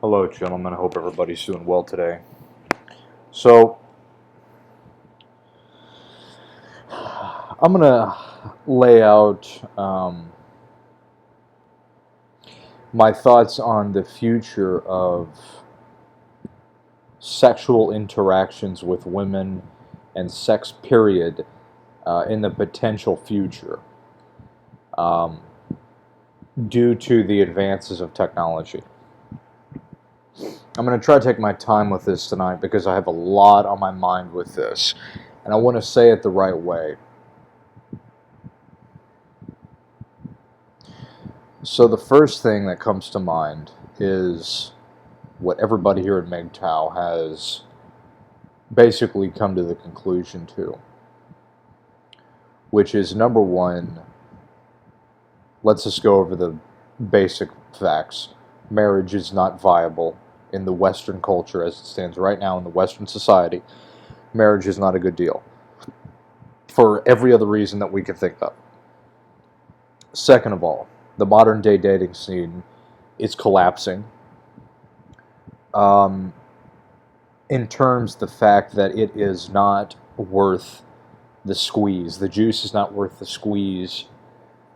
Hello, gentlemen. I hope everybody's doing well today. So, I'm going to lay out my thoughts on the future of sexual interactions with women and sex, period, in the potential future um, due to the advances of technology. I'm going to try to take my time with this tonight because I have a lot on my mind with this, and I want to say it the right way. So the first thing that comes to mind is what everybody here at Mgtow has basically come to the conclusion to, which is number one, let's just go over the basic facts. Marriage is not viable in the Western culture as it stands right now in the Western society. Marriage is not a good deal for every other reason that we can think of. Second of all, the modern day dating scene is collapsing. In terms the fact that it is not worth the squeeze. The juice is not worth the squeeze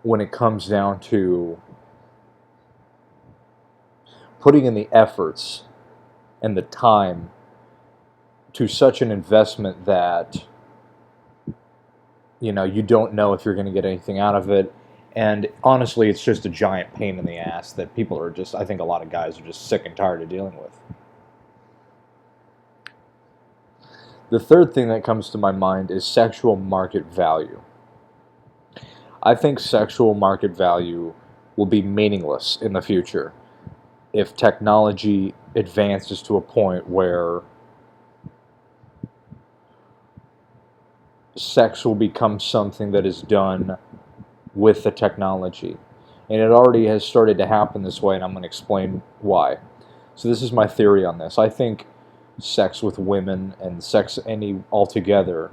when it comes down to putting in the efforts and the time to such an investment that you don't know if you're going to get anything out of it. And honestly, it's just a giant pain in the ass that people are just, I think a lot of guys are just sick and tired of dealing with. The third thing that comes to my mind is sexual market value. I think sexual market value will be meaningless in the future if technology advances to a point where sex will become something that is done with the technology. And it already has started to happen this way, and I'm going to explain why. So this is my theory on this. I think sex with women and sex any altogether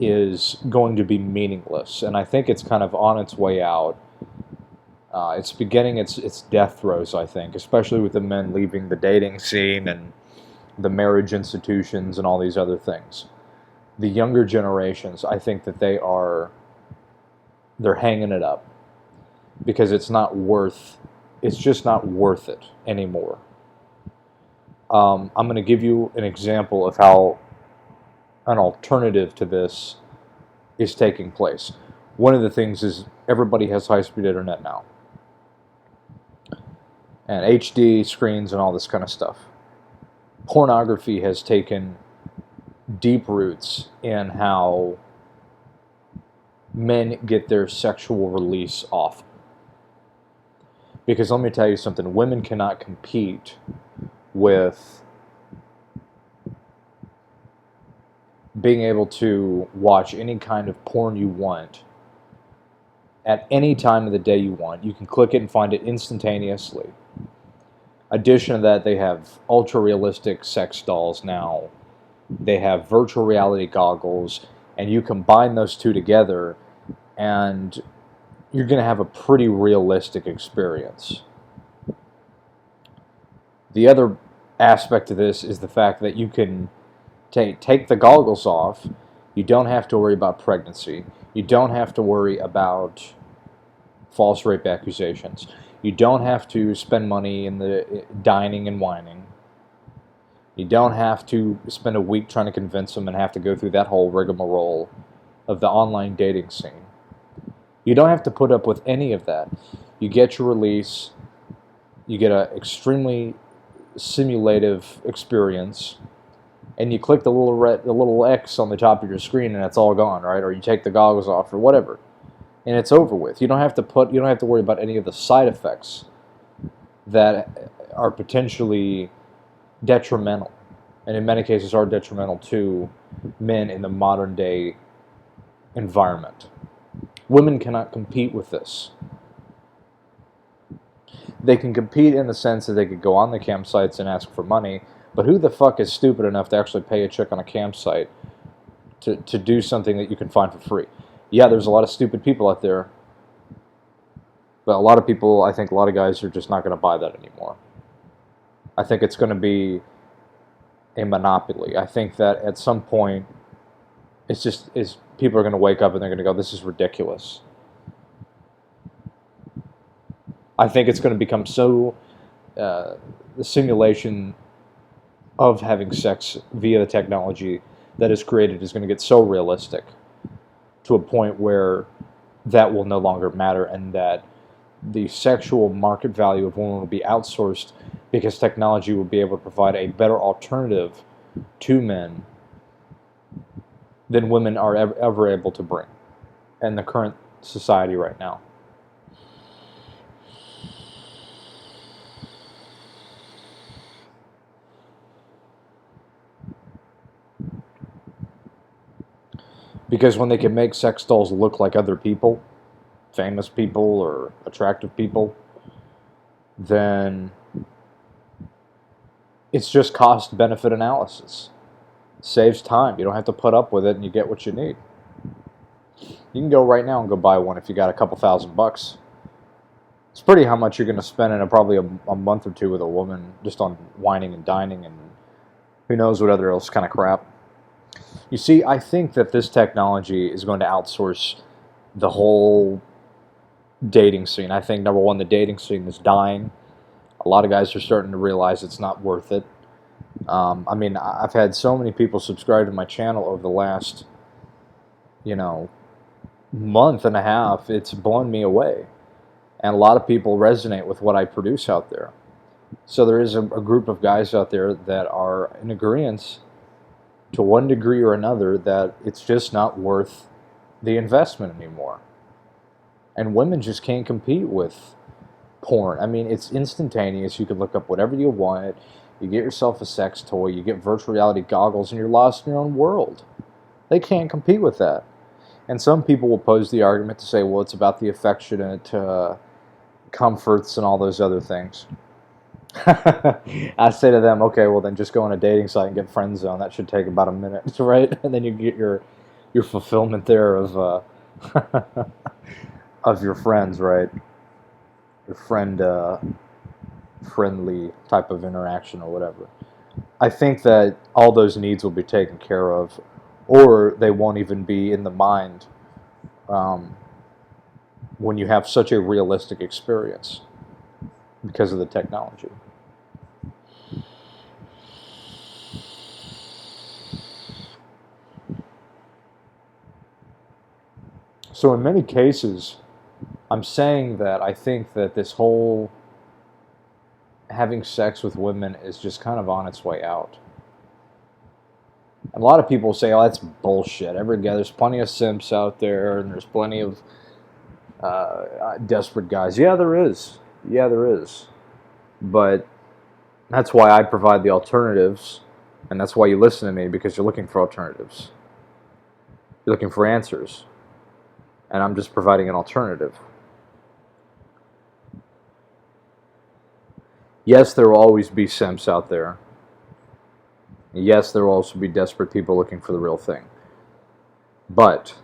is going to be meaningless, and I think it's kind of on its way out. It's beginning its death throes, I think, especially with the men leaving the dating scene and the marriage institutions and all these other things. The younger generations, I think that they're hanging it up because it's just not worth it anymore. I'm going to give you an example of how an alternative to this is taking place. One of the things is everybody has high-speed internet now, and HD screens and all this kind of stuff. Pornography has taken deep roots in how men get their sexual release off. Because let me tell you something, women cannot compete with being able to watch any kind of porn you want at any time of the day you want. You can click it and find it instantaneously. Addition to that, they have ultra-realistic sex dolls now. They have virtual reality goggles, and you combine those two together, and you're going to have a pretty realistic experience. The other aspect of this is the fact that you can take the goggles off. You don't have to worry about pregnancy. You don't have to worry about false rape accusations. You don't have to spend money in the dining and whining. You don't have to spend a week trying to convince them and have to go through that whole rigmarole of the online dating scene. You don't have to put up with any of that. You get your release. You get an extremely simulative experience, and you click the little X on the top of your screen, and it's all gone, right? Or you take the goggles off, or whatever, and it's over with. You don't have to worry about any of the side effects that are potentially detrimental, and in many cases are detrimental to men in the modern day environment. Women cannot compete with this. They can compete in the sense that they could go on the campsites and ask for money, but who the fuck is stupid enough to actually pay a chick on a campsite to do something that you can find for free? Yeah, there's a lot of stupid people out there, But a lot of people, I think a lot of guys are just not going to buy that anymore. I think it's going to be a monopoly. I think that at some point, is people are going to wake up and they're going to go, this is ridiculous. I think it's going to become so, the simulation of having sex via the technology that is created is going to get so realistic to a point where that will no longer matter, and that the sexual market value of women will be outsourced because technology will be able to provide a better alternative to men than women are ever able to bring in the current society right now. Because when they can make sex dolls look like other people, famous people or attractive people, then it's just cost benefit analysis. Saves time. You don't have to put up with it, and you get what you need. You can go right now and go buy one if you got a couple $1,000. It's pretty how much you're going to spend in probably a month or two with a woman just on whining and dining and who knows what other else kind of crap. You see, I think that this technology is going to outsource the whole dating scene. I think, number one, the dating scene is dying. A lot of guys are starting to realize it's not worth it. I mean, I've had so many people subscribe to my channel over the last, month and a half. It's blown me away. And a lot of people resonate with what I produce out there. So there is a group of guys out there that are in agreement to one degree or another that it's just not worth the investment anymore. And women just can't compete with porn. I mean, it's instantaneous. You can look up whatever you want. You get yourself a sex toy. You get virtual reality goggles, and you're lost in your own world. They can't compete with that. And some people will pose the argument to say, well, it's about the affectionate comforts and all those other things. I say to them, okay, well then just go on a dating site and get friend zone. That should take about a minute, right? And then you get your fulfillment there of of your friends, right? Your friendly type of interaction or whatever. I think that all those needs will be taken care of, or they won't even be in the mind when you have such a realistic experience because of the technology. So in many cases, I'm saying that I think that this whole having sex with women is just kind of on its way out. And a lot of people say, oh, that's bullshit. There's plenty of simps out there, and there's plenty of desperate guys. Yeah, there is. Yeah, there is. But that's why I provide the alternatives, and that's why you listen to me, because you're looking for alternatives. You're looking for answers. And I'm just providing an alternative. Yes, there will always be simps out there. Yes, there will also be desperate people looking for the real thing. But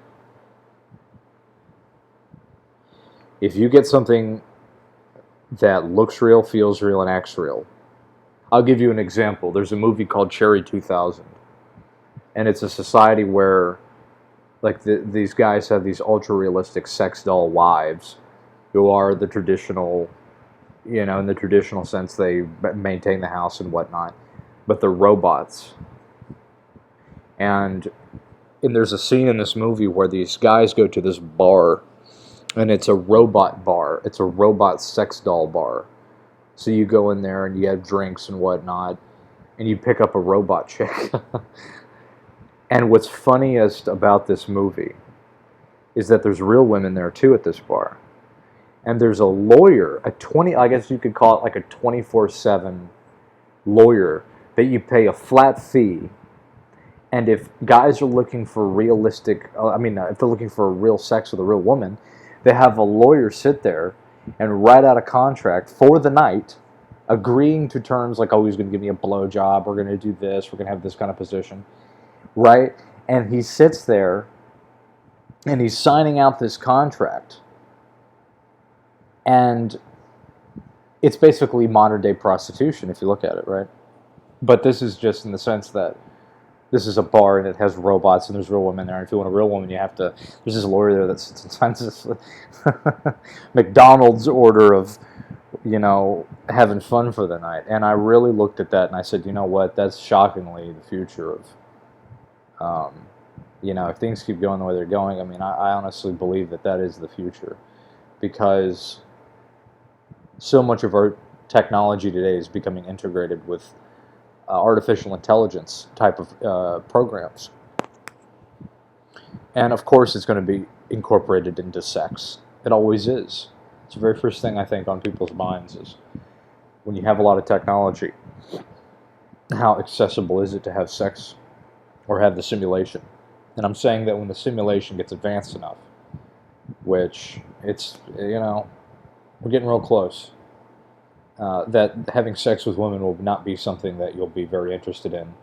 if you get something that looks real, feels real, and acts real, I'll give you an example. There's a movie called Cherry 2000. And it's a society where these guys have these ultra-realistic sex doll wives who are the traditional, in the traditional sense, they maintain the house and whatnot, but they're robots. And there's a scene in this movie where these guys go to this bar, and it's a robot bar. It's a robot sex doll bar. So you go in there and you have drinks and whatnot, and you pick up a robot chick. And what's funniest about this movie is that there's real women there too at this bar. And there's a lawyer, I guess you could call it like a 24/7 lawyer that you pay a flat fee. And if guys are looking for if they're looking for real sex with a real woman, they have a lawyer sit there and write out a contract for the night, agreeing to terms like, oh, he's going to give me a blowjob, we're going to do this, we're going to have this kind of position. Right? And he sits there and he's signing out this contract. And it's basically modern day prostitution if you look at it, right? But this is just in the sense that this is a bar and it has robots and there's real women there. And if you want a real woman, you have to. There's this lawyer there that sits and signs this McDonald's order of, having fun for the night. And I really looked at that and I said, you know what? That's shockingly the future of. If things keep going the way they're going, I mean, I honestly believe that is the future, because so much of our technology today is becoming integrated with artificial intelligence type of programs. And of course it's going to be incorporated into sex. It always is. It's the very first thing I think on people's minds is when you have a lot of technology, how accessible is it to have sex or have the simulation? And I'm saying that when the simulation gets advanced enough, which it's, we're getting real close, that having sex with women will not be something that you'll be very interested in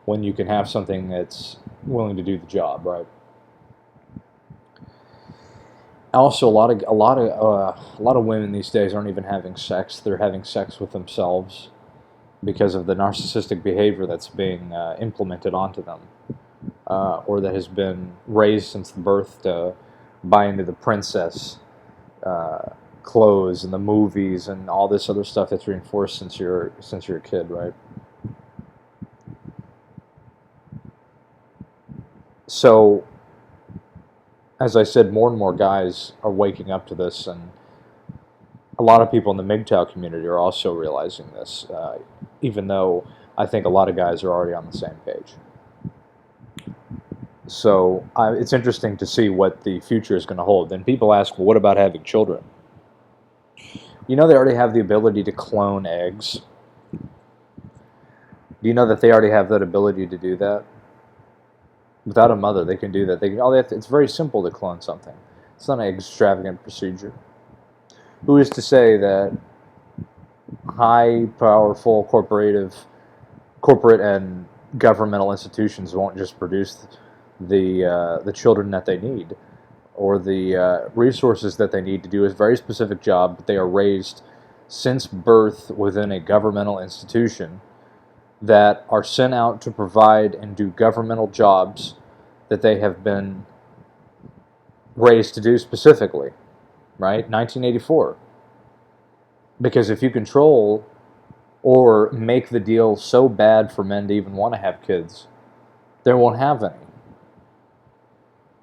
when you can have something that's willing to do the job, right? Also, a lot of women these days aren't even having sex; they're having sex with themselves because of the narcissistic behavior that's being implemented onto them, or that has been raised since the birth to buy into the princess clothes and the movies and all this other stuff that's reinforced since you're a kid, right? So, as I said, more and more guys are waking up to this, and a lot of people in the Mgtow community are also realizing this, even though I think a lot of guys are already on the same page. So it's interesting to see what the future is going to hold. Then people ask, well, what about having children? They already have the ability to clone eggs. Do you know that they already have that ability to do that? Without a mother, they can do that. It's very simple to clone something. It's not an extravagant procedure. Who is to say that high, powerful, corporate and governmental institutions won't just produce the children that they need, or the resources that they need to do a very specific job, but they are raised since birth within a governmental institution that are sent out to provide and do governmental jobs that they have been raised to do specifically, right? 1984. Because if you control or make the deal so bad for men to even want to have kids, they won't have any.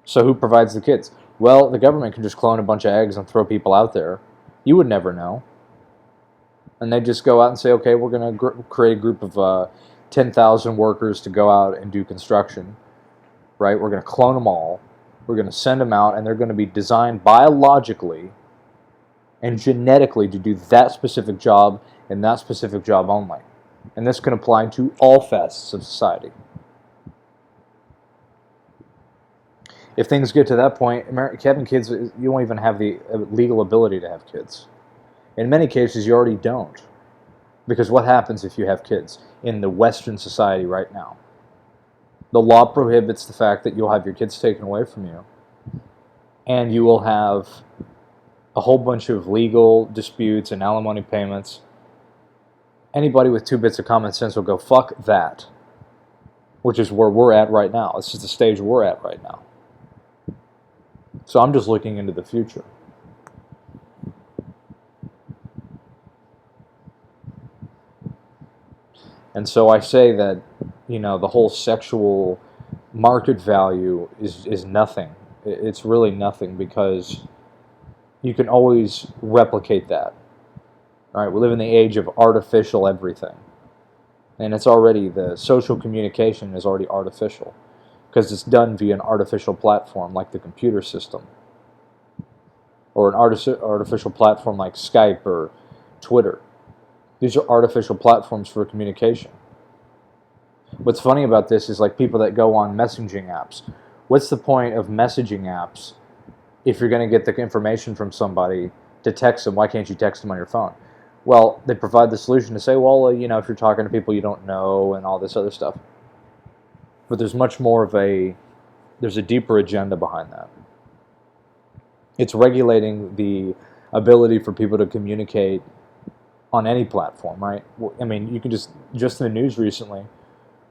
So who provides the kids? Well, the government can just clone a bunch of eggs and throw people out there. You would never know. And they just go out and say, okay, we're going to create a group of 10,000 workers to go out and do construction, right? We're going to clone them all. We're going to send them out, and they're going to be designed biologically and genetically to do that specific job and that specific job only. And this can apply to all facets of society. If things get to that point, having kids, you don't even have the legal ability to have kids. In many cases, you already don't. Because what happens if you have kids in the Western society right now? The law prohibits the fact that you'll have your kids taken away from you. And you will have a whole bunch of legal disputes and alimony payments. Anybody with 2 bits of common sense will go, fuck that. Which is where we're at right now. This is the stage we're at right now. So I'm just looking into the future. And so I say that, the whole sexual market value is nothing. It's really nothing, because you can always replicate that. All right, we live in the age of artificial everything. And it's already, the social communication is already artificial, because it's done via an artificial platform like the computer system, or an artificial platform like Skype or Twitter. These are artificial platforms for communication. What's funny about this is like people that go on messaging apps. What's the point of messaging apps if you're going to get the information from somebody to text them? Why can't you text them on your phone? Well, they provide the solution to say, well, if you're talking to people you don't know and all this other stuff. But there's much more of there's a deeper agenda behind that. It's regulating the ability for people to communicate on any platform, right? I mean, you can just in the news recently,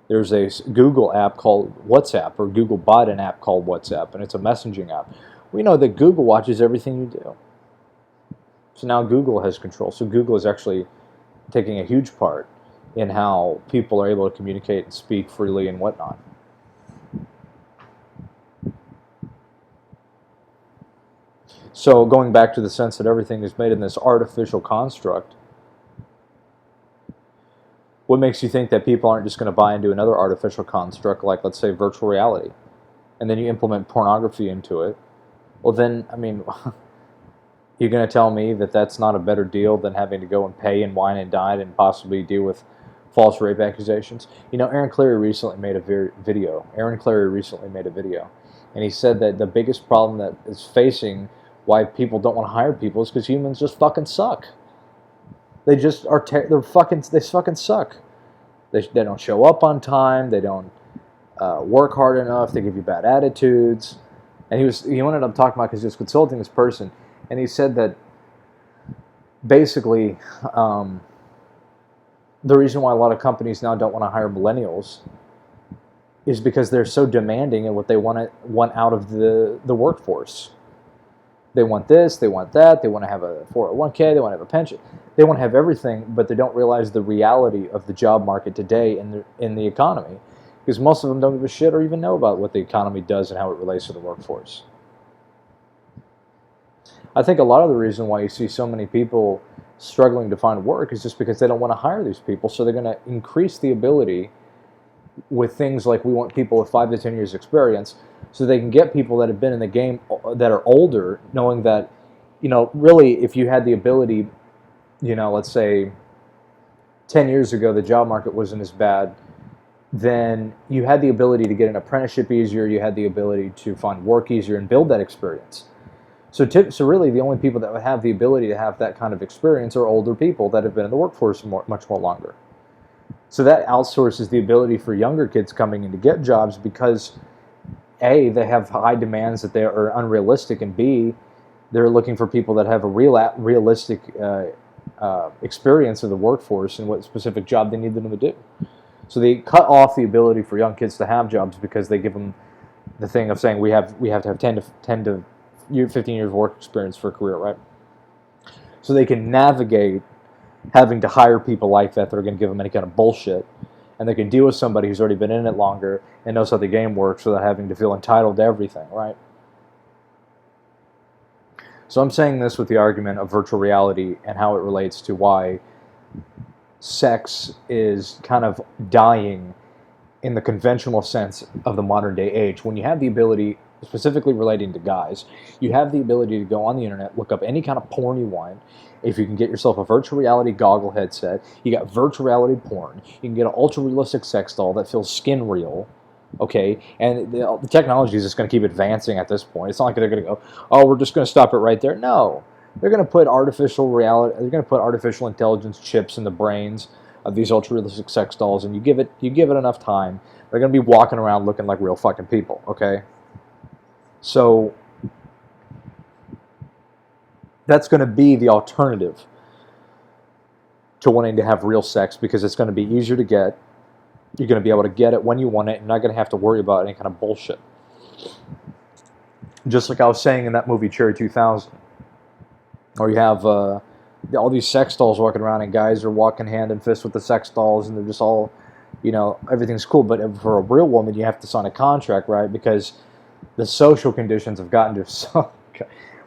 there's a Google app called WhatsApp, or Google bought an app called WhatsApp, and it's a messaging app. We know that Google watches everything you do. So now Google has control. So Google is actually taking a huge part in how people are able to communicate and speak freely and whatnot. So going back to the sense that everything is made in this artificial construct, what makes you think that people aren't just going to buy into another artificial construct, like, let's say, virtual reality, and then you implement pornography into it? Well, then, I mean, you're going to tell me that that's not a better deal than having to go and pay and wine and dine and possibly deal with false rape accusations? You know, Aaron Clarey recently made a video. And he said that the biggest problem that is facing why people don't want to hire people is because humans just fucking suck. They just are. They fucking suck. They don't show up on time. They don't work hard enough. They give you bad attitudes. And he ended up talking about, because he was consulting this person, and he said that basically the reason why a lot of companies now don't want to hire millennials is because they're so demanding in what they want out of the workforce. They want this, they want that, they want to have a 401k, they want to have a pension. They want to have everything, but they don't realize the reality of the job market today in the economy, because most of them don't give a shit or even know about what the economy does and how it relates to the workforce. I think a lot of the reason why you see so many people struggling to find work is just because they don't want to hire these people, so they're going to increase the ability with things like, we want people with 5 to 10 years experience, so they can get people that have been in the game that are older, knowing that, you know, really, if you had the ability, you know, let's say 10 years ago the job market wasn't as bad, then you had the ability to get an apprenticeship easier, you had the ability to find work easier and build that experience. So really the only people that would have the ability to have that kind of experience are older people that have been in the workforce much more longer. So that outsources the ability for younger kids coming in to get jobs, because A, they have high demands that they are unrealistic, and B, they're looking for people that have a realistic experience of the workforce and what specific job they need them to do. So they cut off the ability for young kids to have jobs, because they give them the thing of saying we have to have 10 to 15 years of work experience for a career, right? So they can navigate having to hire people like that are going to give them any kind of bullshit, and they can deal with somebody who's already been in it longer and knows how the game works without having to feel entitled to everything, right? So I'm saying this with the argument of virtual reality and how it relates to why sex is kind of dying in the conventional sense of the modern day age. When you have the ability, specifically relating to guys, you have the ability to go on the internet, look up any kind of porn you want. If you can get yourself a virtual reality goggle headset, you got virtual reality porn, you can get an ultra realistic sex doll that feels skin real, okay? And the technology is just going to keep advancing at this point. It's not like they're going to go, oh, we're just going to stop it right there. No, they're going to put artificial reality, they're going to put artificial intelligence chips in the brains of these ultra realistic sex dolls, and you give it enough time, they're going to be walking around looking like real fucking people, okay? So that's going to be the alternative to wanting to have real sex, because it's going to be easier to get. You're going to be able to get it when you want it. You're not going to have to worry about any kind of bullshit. Just like I was saying in that movie Cherry 2000, or you have all these sex dolls walking around, and guys are walking hand in fist with the sex dolls, and they're just all, you know, everything's cool. But for a real woman, you have to sign a contract, right? Because the social conditions have gotten to so,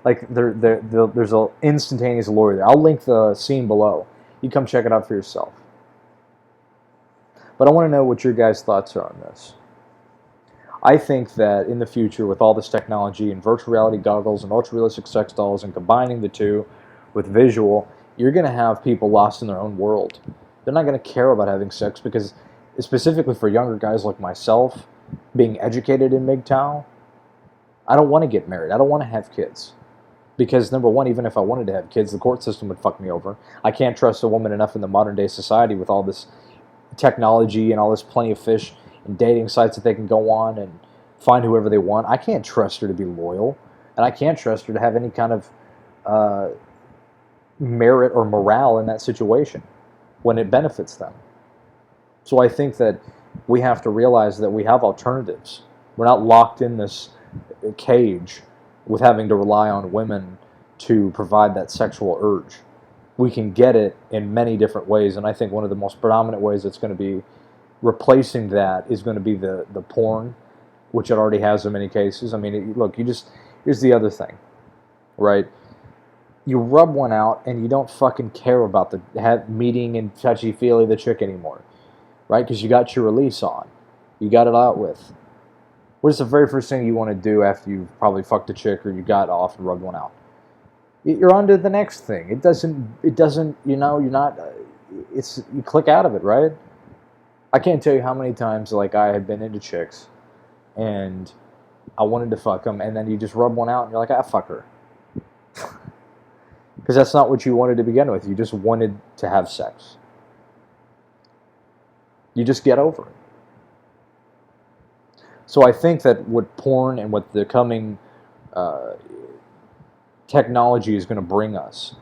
like, there's an instantaneous lure there. I'll link the scene below. You come check it out for yourself. But I want to know what your guys' thoughts are on this. I think that in the future, with all this technology and virtual reality goggles and ultra-realistic sex dolls, and combining the two with visual, you're going to have people lost in their own world. They're not going to care about having sex, because specifically for younger guys like myself, being educated in Mgtow, I don't want to get married. I don't want to have kids. Because, number one, even if I wanted to have kids, the court system would fuck me over. I can't trust a woman enough in the modern day society with all this technology and all this plenty of fish and dating sites that they can go on and find whoever they want. I can't trust her to be loyal. And I can't trust her to have any kind of merit or morale in that situation when it benefits them. So I think that we have to realize that we have alternatives. We're not locked in this cage with having to rely on women to provide that sexual urge. We can get it in many different ways, and I think one of the most predominant ways that's going to be replacing that is going to be the porn, which it already has in many cases. I mean, look, here's the other thing, right? You rub one out and you don't fucking care about the meeting and touchy-feely the chick anymore, right? Because you got your release on. You got it out with. What's the very first thing you want to do after you've probably fucked a chick or you got off and rubbed one out? You're on to the next thing. It doesn't, you're not, you click out of it, right? I can't tell you how many times, like, I have been into chicks and I wanted to fuck them, and then you just rub one out and you're like, ah, fuck her. Because that's not what you wanted to begin with. You just wanted to have sex. You just get over it. So I think that what porn and what the coming technology is going to bring us.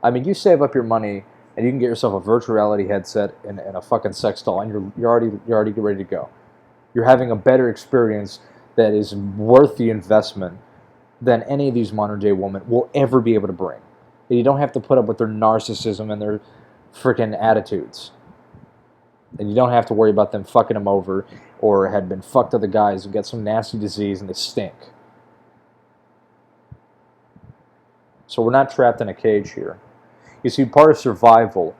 I mean, you save up your money and you can get yourself a virtual reality headset and a fucking sex doll, and you're already ready to go. You're having a better experience that is worth the investment than any of these modern day women will ever be able to bring. And you don't have to put up with their narcissism and their freaking attitudes. And you don't have to worry about them fucking them over or had been fucked other guys and get some nasty disease and they stink. So we're not trapped in a cage here. You see, part of survival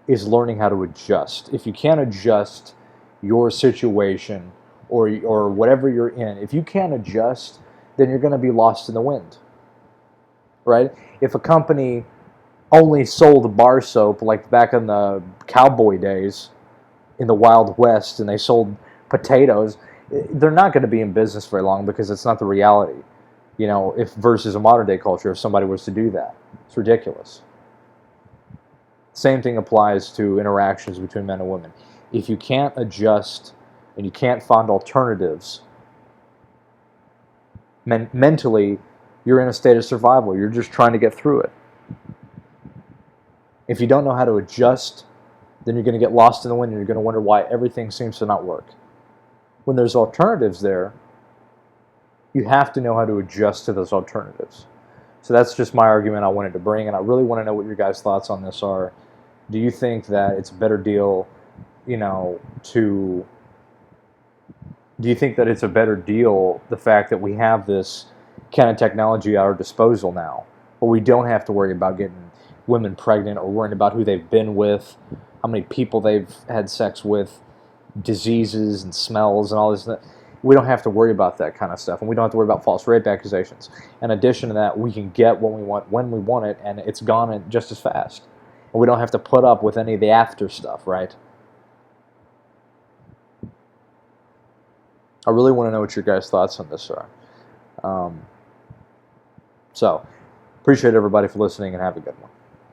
is learning how to adjust. If you can't adjust your situation or whatever you're in, if you can't adjust, then you're going to be lost in the wind. Right? If a company only sold bar soap like back in the cowboy days in the Wild West and they sold potatoes, they're not going to be in business very long because it's not the reality. You know, if versus a modern day culture, if somebody was to do that, it's ridiculous. Same thing applies to interactions between men and women. If you can't adjust and you can't find alternatives, mentally, you're in a state of survival. You're just trying to get through it. If you don't know how to adjust, then you're going to get lost in the wind and you're going to wonder why everything seems to not work. When there's alternatives there, you have to know how to adjust to those alternatives. So that's just my argument I wanted to bring, and I really want to know what your guys' thoughts on this are. Do you think that it's a better deal, do you think that it's a better deal, the fact that we have this kind of technology at our disposal now, where we don't have to worry about getting women pregnant or worrying about who they've been with, how many people they've had sex with, diseases and smells and all this? We don't have to worry about that kind of stuff, and we don't have to worry about false rape accusations. In addition to that, we can get what we want when we want it, and it's gone just as fast. And we don't have to put up with any of the after stuff, right? I really want to know what your guys' thoughts on this are. So, appreciate everybody for listening, and have a good one.